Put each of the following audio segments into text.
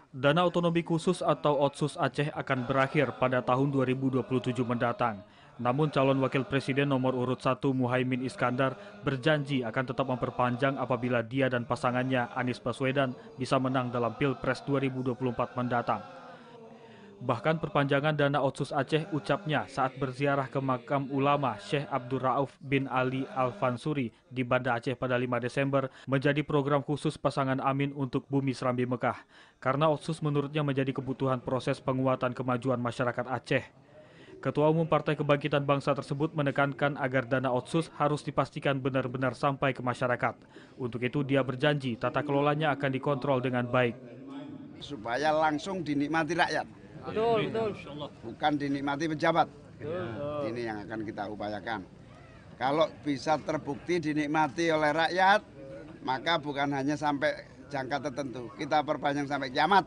Dana otonomi khusus atau Otsus Aceh akan berakhir pada tahun 2027 mendatang. Namun calon wakil presiden nomor urut 1 Muhaimin Iskandar berjanji akan tetap memperpanjang apabila dia dan pasangannya Anies Baswedan bisa menang dalam Pilpres 2024 mendatang. Bahkan perpanjangan dana Otsus Aceh ucapnya saat berziarah ke makam ulama Syekh Abdul Rauf bin Ali Al-Fansuri di Banda Aceh pada 5 Desember menjadi program khusus pasangan Amin untuk Bumi Serambi Mekah. Karena Otsus menurutnya menjadi kebutuhan proses penguatan kemajuan masyarakat Aceh. Ketua Umum Partai Kebangkitan Bangsa tersebut menekankan agar dana Otsus harus dipastikan benar-benar sampai ke masyarakat. Untuk itu dia berjanji tata kelolanya akan dikontrol dengan baik. Supaya langsung dinikmati rakyat. Betul. Bukan dinikmati pejabat. Ini yang akan kita upayakan. Kalau bisa terbukti dinikmati oleh rakyat, maka bukan hanya sampai jangka tertentu, kita perpanjang sampai kiamat.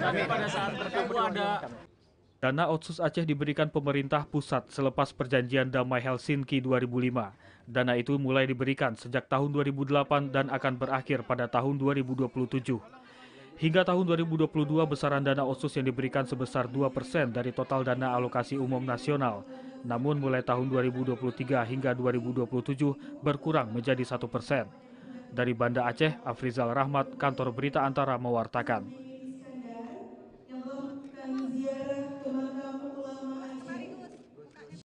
Tapi pada saat bertemu ada Dana Otsus Aceh diberikan pemerintah pusat selepas perjanjian damai Helsinki 2005. Dana itu mulai diberikan sejak tahun 2008 dan akan berakhir pada tahun 2027. Hingga tahun 2022 besaran dana Otsus yang diberikan sebesar 2% dari total dana alokasi umum nasional. Namun mulai tahun 2023 hingga 2027 berkurang menjadi 1%. Dari Banda Aceh, Afrizal Rahmat, Kantor Berita Antara mewartakan.